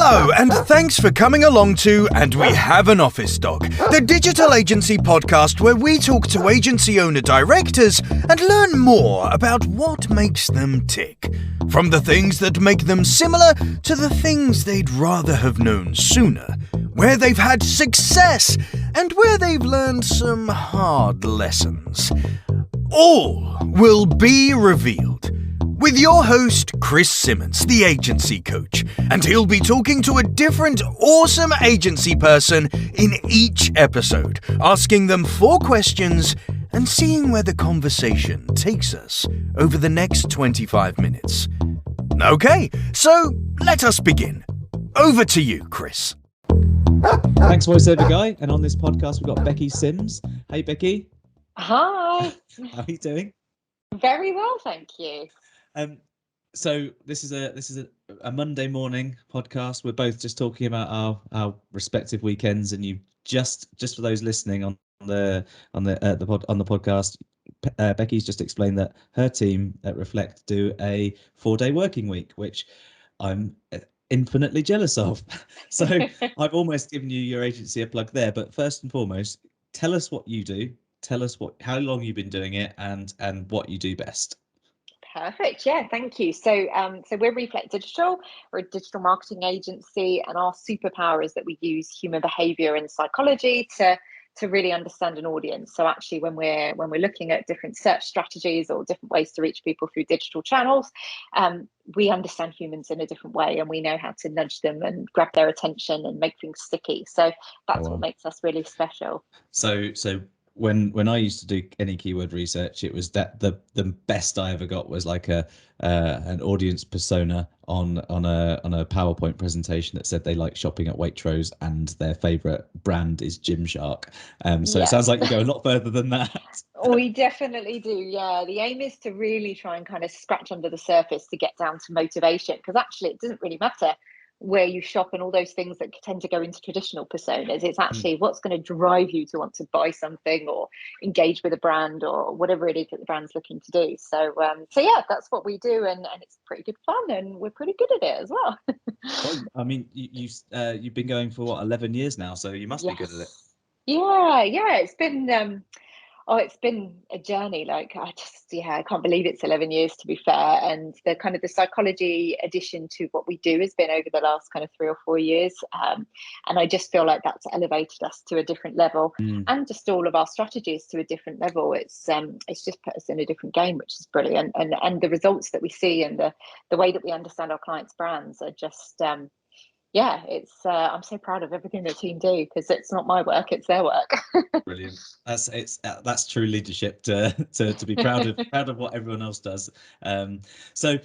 Hello, and thanks for coming along to And We Have an Office Dog, the digital agency podcast where we talk to agency owner-directors and learn more about what makes them tick. From the things that make them similar to the things they'd rather have known sooner, where they've had success and where they've learned some hard lessons. All will be revealed with your host, Chris Simmons, the agency coach, and he'll be talking to a different awesome agency person in each episode, asking them 4 questions and seeing where the conversation takes us over the next 25 minutes. Okay, so let us begin. Over to you, Chris. Thanks, voiceover guy. And on this podcast, we've got Becky Sims. Hey, Becky. Hi. How are you doing? Very well, thank you. So this is a Monday morning podcast. We're both just talking about our respective weekends, and you just for those listening on the podcast, Becky's just explained that her team at Reflect do a 4-day working week, which I'm infinitely jealous of. So I've almost given you your agency a plug there. But first and foremost, tell us what you do. Tell us how long you've been doing it and what you do best. Perfect. Yeah, thank you. So we're Reflect Digital. We're a digital marketing agency, and our superpower is that we use human behavior and psychology to really understand an audience. So actually, when we're looking at different search strategies or different ways to reach people through digital channels, we understand humans in a different way, and we know how to nudge them and grab their attention and make things sticky. So that's what makes us really special. So when I used to do any keyword research, it was that the best I ever got was like an audience persona on a PowerPoint presentation that said they like shopping at Waitrose and their favorite brand is Gymshark. So It sounds like you go a lot further than that. We definitely do. Yeah, the aim is to really try and kind of scratch under the surface to get down to motivation, because actually it doesn't really matter where you shop and all those things that tend to go into traditional personas. It's actually what's going to drive you to want to buy something or engage with a brand or whatever it is that the brand's looking to do. So yeah, that's what we do, and it's pretty good fun, and we're pretty good at it as well. Well, I mean, you've been going for what, 11 years now, so you must be good at it. Yeah, it's been it's been a journey. Like I can't believe it's 11 years, to be fair. And the kind of the psychology addition to what we do has been over the last kind of 3 or 4 years. And I just feel like that's elevated us to a different level, and just all of our strategies to a different level. It's just put us in a different game, which is brilliant. And the results that we see and the way that we understand our clients' brands are just, it's I'm so proud of everything the team do, because it's not my work, it's their work. Brilliant. That's true leadership to be proud of what everyone else does. So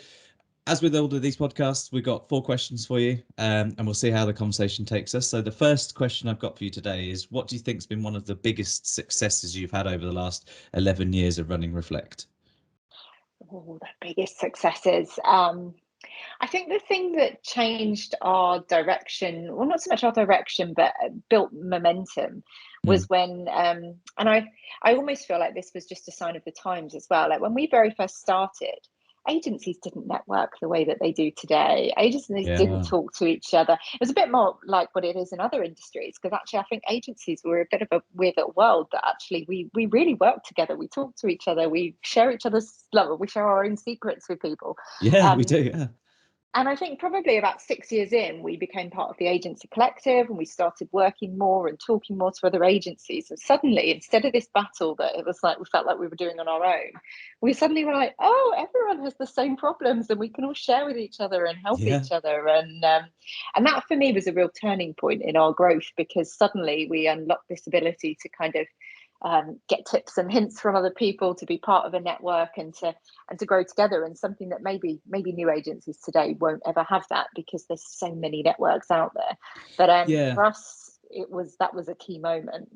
as with all of these podcasts, we've got 4 questions for you, and we'll see how the conversation takes us. So the first question I've got for you today is, what do you think's been one of the biggest successes you've had over the last 11 years of running Reflect? Oh, the biggest successes. I think the thing that changed our direction, well, not so much our direction, but built momentum, was when, and I almost feel like this was just a sign of the times as well. Like when we very first started, agencies didn't network the way that they do today. Agencies didn't talk to each other. It was a bit more like what it is in other industries, because actually I think agencies were a bit of a weird little world that actually we really work together. We talk to each other. We share each other's love. We share our own secrets with people. Yeah, we do. Yeah. And I think probably about 6 years in, we became part of the agency collective, and we started working more and talking more to other agencies. And suddenly, instead of this battle that it was like we felt like we were doing on our own, we suddenly were like, oh, everyone has the same problems, and we can all share with each other and help each other. And that for me was a real turning point in our growth, because suddenly we unlocked this ability to kind of get tips and hints from other people, to be part of a network, and to grow together, and something that maybe new agencies today won't ever have, that because there's so many networks out there. But for us, that was a key moment.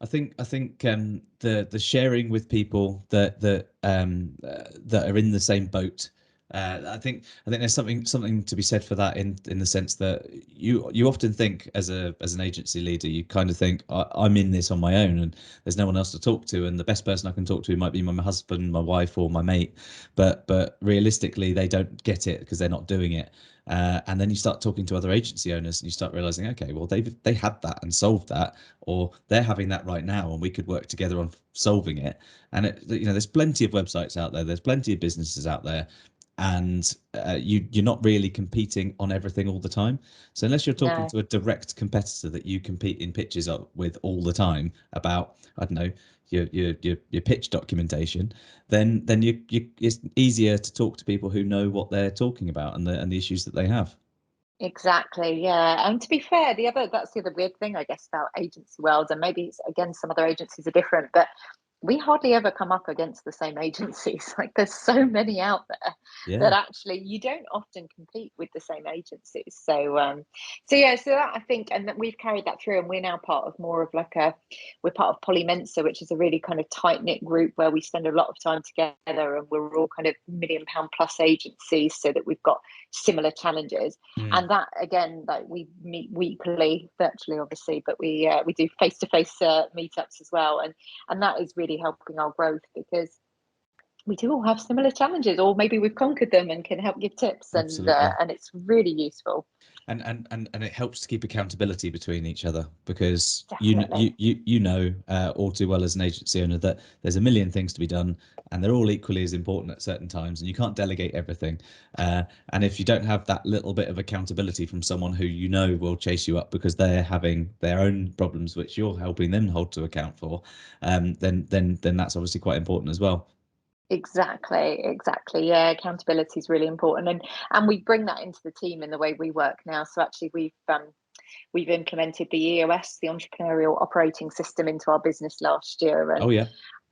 I think the sharing with people that are in the same boat I think there's something to be said for that in the sense that you often think as an agency leader, you kind of think I'm in this on my own and there's no one else to talk to, and the best person I can talk to might be my husband, my wife, or my mate, but realistically they don't get it because they're not doing it. And then you start talking to other agency owners and you start realizing, okay, well they had that and solved that, or they're having that right now and we could work together on solving it. And there's plenty of websites out there, there's plenty of businesses out there, and you're not really competing on everything all the time. So unless you're talking No. to a direct competitor that you compete in pitches up with all the time about, I don't know, your pitch documentation, then it's easier to talk to people who know what they're talking about and the issues that they have. Exactly, yeah. And to be fair, that's the other weird thing, I guess, about agency world, and maybe again some other agencies are different, but we hardly ever come up against the same agencies. Like there's so many out there that Yeah, actually you don't often compete with the same agencies. So yeah, so that I think, and that we've carried that through, and we're now part of more of we're part of Polymensa, which is a really kind of tight knit group where we spend a lot of time together, and we're all kind of £1 million plus agencies, so that we've got similar challenges. And that again, like we meet weekly, virtually, obviously, but we do face-to-face meetups as well, and that is really helping our growth because we do all have similar challenges, or maybe we've conquered them and can help give tips, absolutely. and it's really useful. And it helps to keep accountability between each other, because Definitely. you know all too well as an agency owner that there's a million things to be done and they're all equally as important at certain times, and you can't delegate everything. And if you don't have that little bit of accountability from someone who you know will chase you up because they're having their own problems which you're helping them hold to account for, then that's obviously quite important as well. Exactly. Yeah, accountability is really important, and we bring that into the team in the way we work now. So actually, we've implemented the EOS, the Entrepreneurial Operating System, into our business last year, Oh and yeah.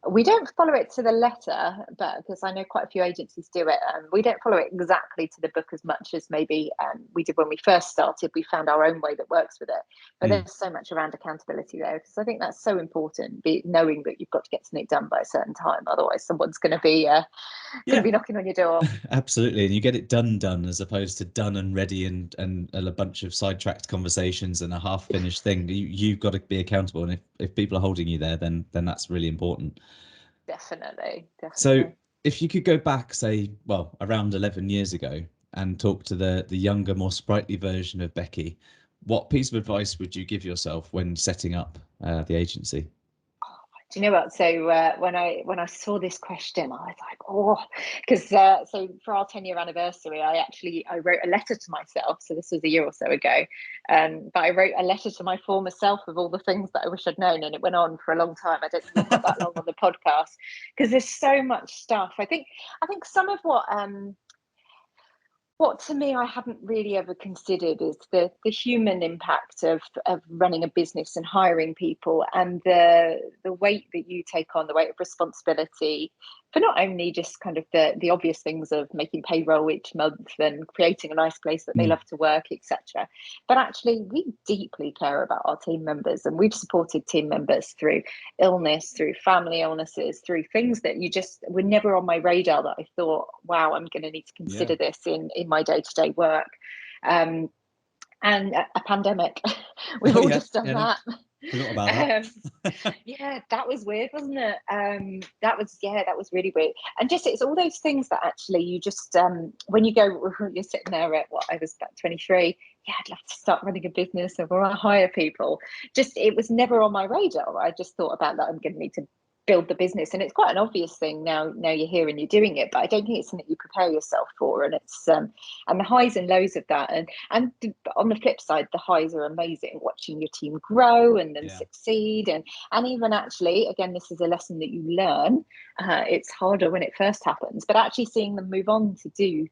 we don't follow it to the letter, but because I know quite a few agencies do it, and we don't follow it exactly to the book as much as maybe we did when we first started. We found our own way that works with it, but Mm. there's so much around accountability there, because I think that's so important. Knowing that you've got to get something done by a certain time, otherwise someone's going to be Yeah. knocking on your door. Absolutely, and you get it done as opposed to done and ready and a bunch of sidetracked conversations and a half finished thing. You've got to be accountable, and if people are holding you there, then that's really important. Definitely, So definitely. if you could go back, say, well, around 11 years ago, and talk to the younger, more sprightly version of Becky, what piece of advice would you give yourself when setting up the agency? Do you know what? So when I saw this question, I was like, oh, because so for our 10-year anniversary, I wrote a letter to myself. So this was a year or so ago, but I wrote a letter to my former self of all the things that I wish I'd known, and it went on for a long time. I don't think we've got that long on the podcast because there's so much stuff. I think some of what to me I hadn't really ever considered is the human impact of running a business and hiring people, and the weight that you take on, the weight of responsibility for not only just kind of the obvious things of making payroll each month and creating a nice place that they Mm. love to work, etc., but actually we deeply care about our team members, and we've supported team members through illness, through family illnesses, through things that you just were never on my radar, that I thought, wow, I'm going to need to Yeah. consider this in my day-to-day work. Um, and a pandemic, we've Oh all yeah. just done Yeah. No, that. forgot about that. Yeah, that was weird, wasn't it? That was really weird. And just it's all those things that actually you just when you're sitting there at what I was about 23. Yeah, I'd love to start running a business or I hire people. Just it was never on my radar. I just thought about that. I'm going to need to build the business, and it's quite an obvious thing now you're here and you're doing it, but I don't think it's something you prepare yourself for. And it's and the highs and lows of that, and on the flip side, the highs are amazing, watching your team grow and then Yeah. succeed, and even actually, again, this is a lesson that you learn. It's harder when it first happens, but actually seeing them move on to do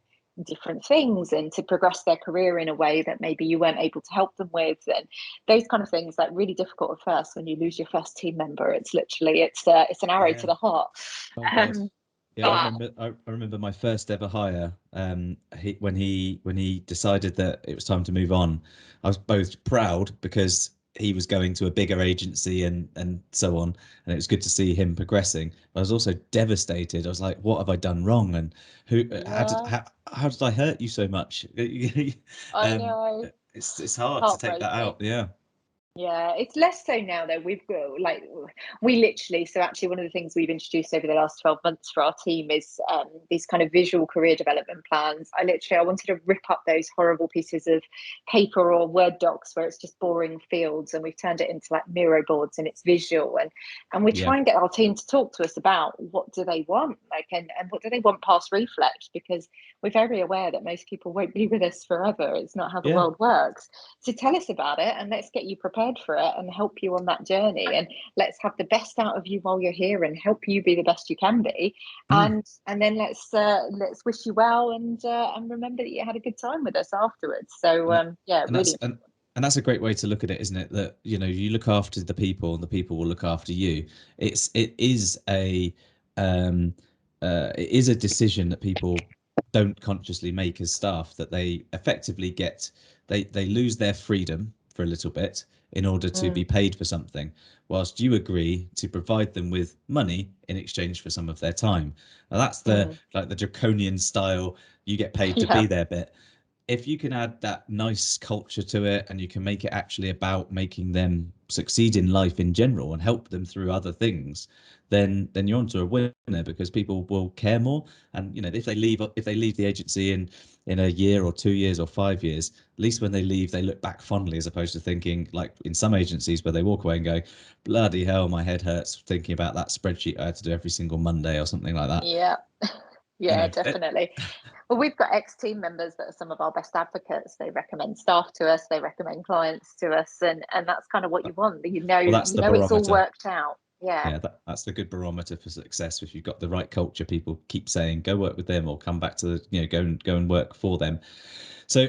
different things and to progress their career in a way that maybe you weren't able to help them with, and those kind of things, like really difficult at first when you lose your first team member. It's literally it's an arrow Yeah. to the heart. Oh God. um Yeah, but I remember my first ever hire. When he decided that it was time to move on, I was both proud because he was going to a bigger agency and so on, and it was good to see him progressing. But I was also devastated. I was like, what have I done wrong? And who? yeah how did I hurt you so much? I um, know. it's hard to take that Heartbreaking. out. Yeah. Yeah, it's less so now though. We've got like we literally so actually one of the things we've introduced over the last 12 months for our team is these kind of visual career development plans. I wanted to rip up those horrible pieces of paper or Word docs where it's just boring fields, and we've turned it into like Miro boards and it's visual, and we Yeah. try and get our team to talk to us about what do they want, like, and what do they want past Reflect, because we're very aware that most people won't be with us forever. It's not how the Yeah. world works. So tell us about it and let's get you prepared for it and help you on that journey. And let's have the best out of you while you're here and help you be the best you can be. And then let's wish you well and remember that you had a good time with us afterwards. So yeah, And really. and that's a great way to look at it, isn't it? That, you know, you look after the people and the people will look after you. It is a decision that people don't consciously make as staff, that they effectively get, they lose their freedom for a little bit in order to be paid for something, whilst you agree to provide them with money in exchange for some of their time. Now that's the like the draconian style, you get paid to Yeah. be there bit. If you can add that nice culture to it, and you can make it actually about making them succeed in life in general and help them through other things, then you're onto a winner, because people will care more. And, you know, if they leave the agency in a year or 2 years or 5 years, at least when they leave, they look back fondly, as opposed to thinking, like in some agencies where they walk away and go, bloody hell, my head hurts thinking about that spreadsheet I had to do every single Monday, or something like that. Yeah. You Yeah, know, definitely. Well, we've got ex-team members that are some of our best advocates. They recommend staff to us, they recommend clients to us, and that's kind of what you want. well, that's the It's all barometer. worked out. Yeah. Yeah, that's the good barometer for success. If you've got the right culture, people keep saying go work with them, or come back to the, you know, go and work for them. So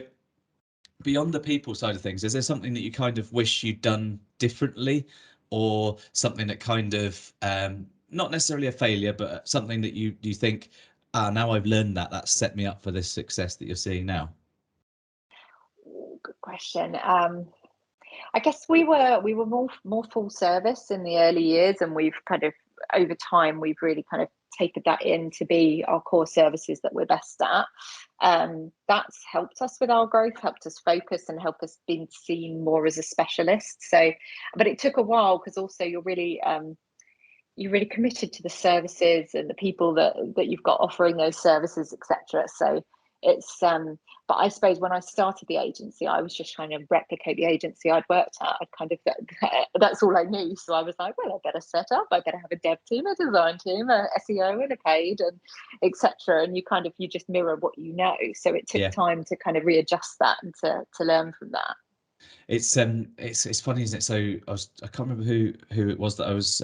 beyond the people side of things, is there something that you kind of wish you'd done differently, or something that kind of not necessarily a failure, but something that you think, now I've learned that set me up for this success that you're seeing now? Ooh, good question. I guess we were more full service in the early years, and we've kind of over time we've really kind of tapered that in to be our core services that we're best at. That's helped us with our growth, helped us focus, and helped us being seen more as a specialist. So, but it took a while because also you're really committed to the services and the people that you've got offering those services, etc. So it's but I suppose when I started the agency, I was just trying to replicate the agency I'd worked at. I kind of that's all I knew. So I was like, well, I better set up. I better have a dev team, a design team, a SEO, and a paid, and etc. And you just mirror what you know. So it took Yeah. time to kind of readjust that and to learn from that. It's funny, isn't it? So I can't remember who it was that I was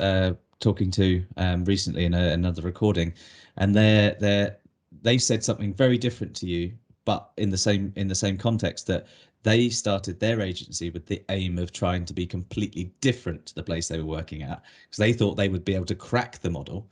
talking to recently in another recording, and they said something very different to you, but in the same context, that they started their agency with the aim of trying to be completely different to the place they were working at, because they thought they would be able to crack the model,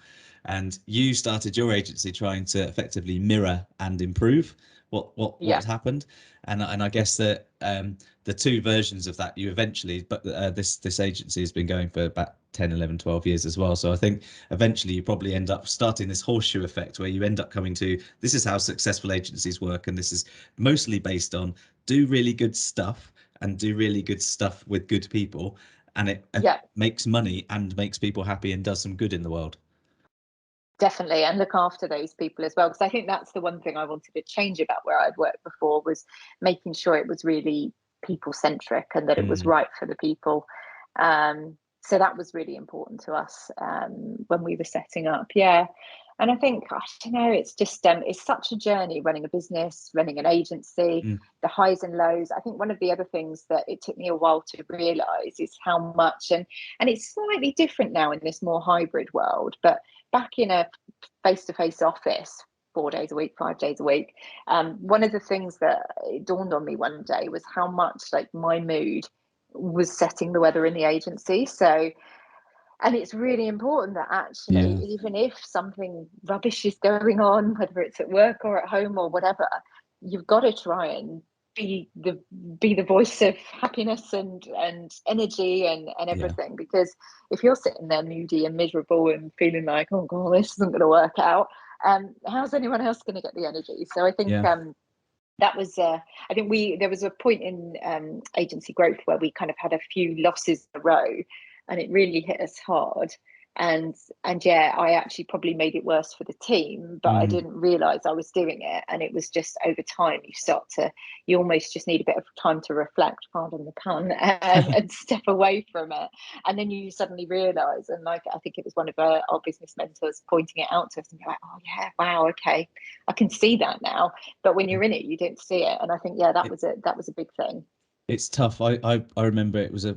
and you started your agency trying to effectively mirror and improve what Yeah. had happened. And I guess that the two versions of that, you eventually, but this agency has been going for about 10, 11, 12 years as well. So I think eventually you probably end up starting this horseshoe effect, where you end up coming to, this is how successful agencies work, and this is mostly based on do really good stuff, and do really good stuff with good people, and it Yeah. makes money and makes people happy and does some good in the world. Definitely, and look after those people as well, because I think that's the one thing I wanted to change about where I'd worked before, was making sure it was really people centric and that it was Mm, right for the people. So that was really important to us when we were setting up. Yeah. And I think, I don't know, it's just it's such a journey running a business, running an agency, mm, the highs and lows. I think one of the other things that it took me a while to realize is how much, and it's slightly different now in this more hybrid world, but back in a face-to-face office 4 days a week, 5 days a week, one of the things that it dawned on me one day was how much like my mood was setting the weather in the agency. So, and it's really important that actually, yeah, even if something rubbish is going on, whether it's at work or at home or whatever, you've got to try and be the voice of happiness and energy and yeah, everything. Because if you're sitting there moody and miserable and feeling like, oh god, this isn't going to work out, how's anyone else going to get the energy? So I think Yeah. that was I think there was a point in agency growth where we kind of had a few losses in a row, and it really hit us hard. And yeah, I actually probably made it worse for the team, but I didn't realize I was doing it. And it was just over time you almost just need a bit of time to reflect, pardon the pun, and step away from it. And then you suddenly realize, and like I think it was one of our business mentors pointing it out to us, and you're like, oh yeah, wow, okay, I can see that now. But when you're in it, you don't see it. And I think that was a big thing. It's tough. I remember it was a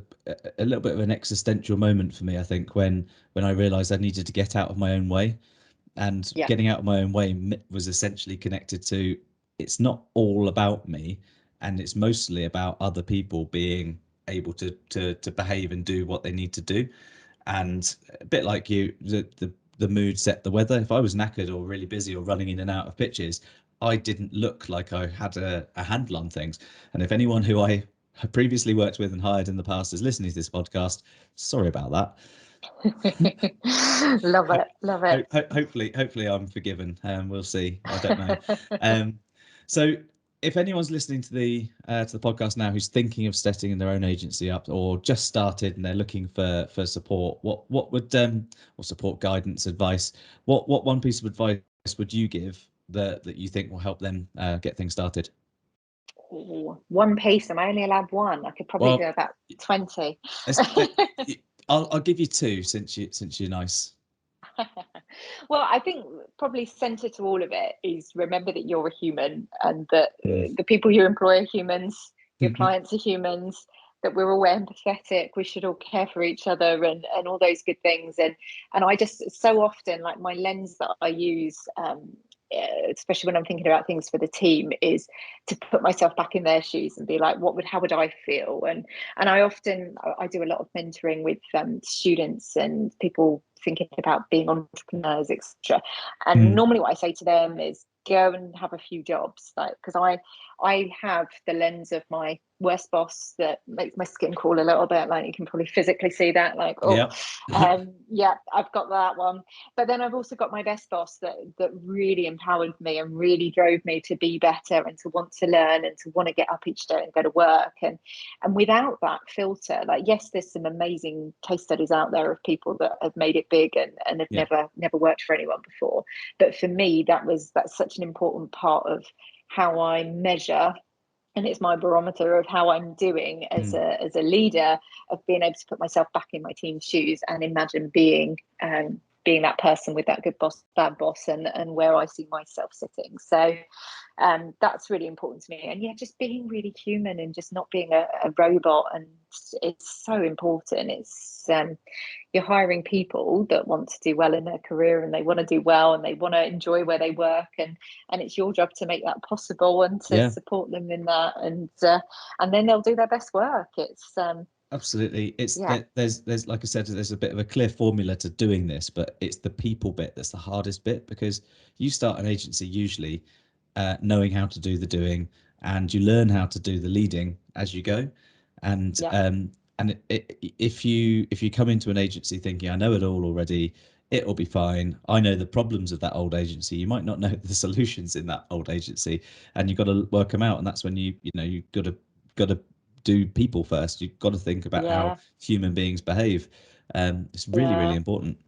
little bit of an existential moment for me, I think, when I realized I needed to get out of my own way. And Yeah. getting out of my own way was essentially connected to, it's not all about me, and it's mostly about other people being able to behave and do what they need to do. And a bit like you, the mood set the weather. If I was knackered or really busy or running in and out of pitches, I didn't look like I had a handle on things. And if anyone who I have previously worked with and hired in the past is listening to this podcast, sorry about that. Love it. Hopefully I'm forgiven. We'll see. I don't know. So if anyone's listening to the podcast now who's thinking of setting their own agency up or just started and they're looking for support, what would or support, guidance, advice, what one piece of advice would you give that you think will help them get things started? One piece. Am I only allowed one? I could probably do about 20. I'll give you two since you're nice. Well, I think probably center to all of it is remember that you're a human, and that the people you employ are humans, your clients are humans, that we're all empathetic, we should all care for each other, and all those good things. And I just so often, like, my lens that I use, especially when I'm thinking about things for the team, is to put myself back in their shoes and be like, how would I feel? And I do a lot of mentoring with students and people thinking about being entrepreneurs, etc. And normally what I say to them is go and have a few jobs, like, because I have the lens of my worst boss that makes my skin crawl a little bit, like you can probably physically see that, like, oh yeah, I've got that one. But then I've also got my best boss that really empowered me and really drove me to be better and to want to learn and to want to get up each day and go to work. And without that filter, like, yes, there's some amazing case studies out there of people that have made it big and have never worked for anyone before. But for me, that's such an important part of how I measure, and it's my barometer of how I'm doing as a leader, of being able to put myself back in my team's shoes and imagine being that person with that good boss, bad boss, and where I see myself sitting. So that's really important to me. And yeah, just being really human and just not being a robot. And it's so important. It's you're hiring people that want to do well in their career, and they want to do well, and they want to enjoy where they work, and it's your job to make that possible and to support them in that, and then they'll do their best work. It's absolutely, it's there's like I said, there's a bit of a clear formula to doing this, but it's the people bit that's the hardest bit, because you start an agency usually knowing how to do the doing, and you learn how to do the leading as you go. And if you come into an agency thinking, I know it all already, it'll be fine, I know the problems of that old agency, you might not know the solutions in that old agency, and you've got to work them out. And that's when you've got to do people first. You've got to think about how human beings behave. It's really important.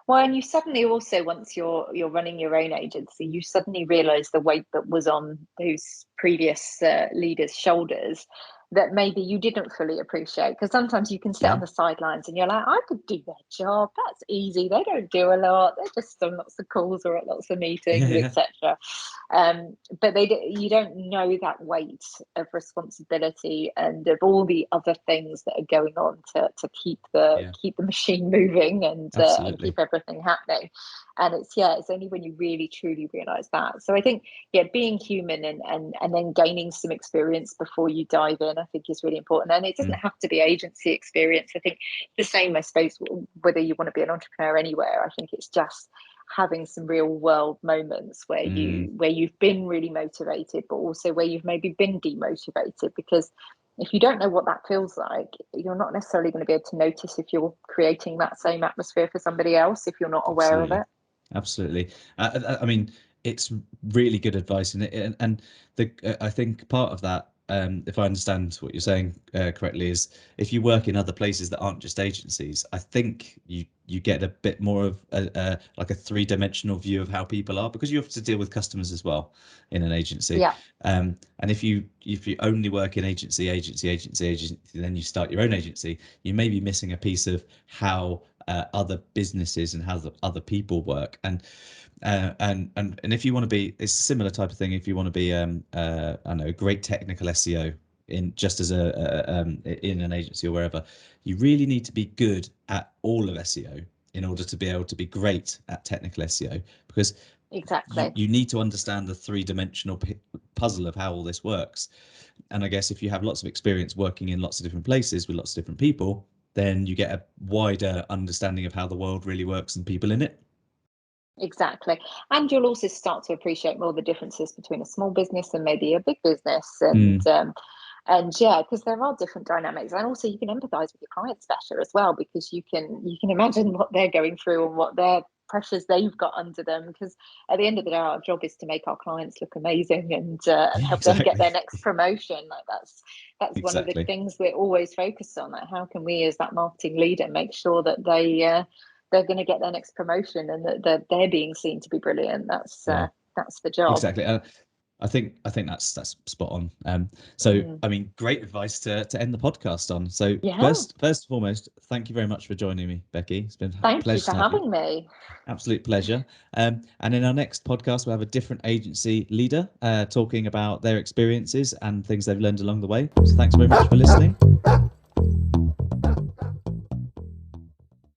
Well, and you suddenly also, once you're running your own agency, you suddenly realize the weight that was on those previous leaders' shoulders that maybe you didn't fully appreciate. Because sometimes you can sit on the sidelines and you're like, I could do their job. That's easy. They don't do a lot. They're just on lots of calls or at lots of meetings, etc. But you don't know that weight of responsibility and of all the other things that are going on to keep the machine moving and keep everything happening. And it's only when you really truly realize that. So I think being human and then gaining some experience before you dive in, I think, is really important. And it doesn't have to be agency experience. I think the same, I suppose, whether you want to be an entrepreneur anywhere. I think it's just having some real world moments where you've been really motivated, but also where you've maybe been demotivated, because if you don't know what that feels like, you're not necessarily going to be able to notice if you're creating that same atmosphere for somebody else if you're not aware of it. Absolutely. I mean, it's really good advice, and I think part of that, if I understand what you're saying correctly, is if you work in other places that aren't just agencies, I think you get a bit more of like a three-dimensional view of how people are, because you have to deal with customers as well in an agency. Yeah. And if you only work in agency, then you start your own agency, you may be missing a piece of how other businesses and how the other people work. And if you want to be, it's a similar type of thing. If you want to be I don't know, great technical SEO in just as in an agency or wherever, you really need to be good at all of SEO in order to be able to be great at technical SEO, because Exactly. you need to understand the three-dimensional puzzle of how all this works. And I guess if you have lots of experience working in lots of different places with lots of different people, then you get a wider understanding of how the world really works and people in it. Exactly. And you'll also start to appreciate more the differences between a small business and maybe a big business. And yeah, because there are different dynamics. And also you can empathize with your clients better as well, because you can imagine what they're going through and what their pressures they've got under them. Because at the end of the day, our job is to make our clients look amazing and help them get their next promotion. Like that's one of the Exactly. things we're always focused on. Like, how can we as that marketing leader make sure that they're going to get their next promotion and that they're being seen to be brilliant. That's the job. Exactly. I think that's spot on. So I mean, great advice to end the podcast on. So first and foremost, thank you very much for joining me, Becky. It's been a pleasure for having me. Absolute pleasure. And in our next podcast, we'll have a different agency leader talking about their experiences and things they've learned along the way. So thanks very much for listening.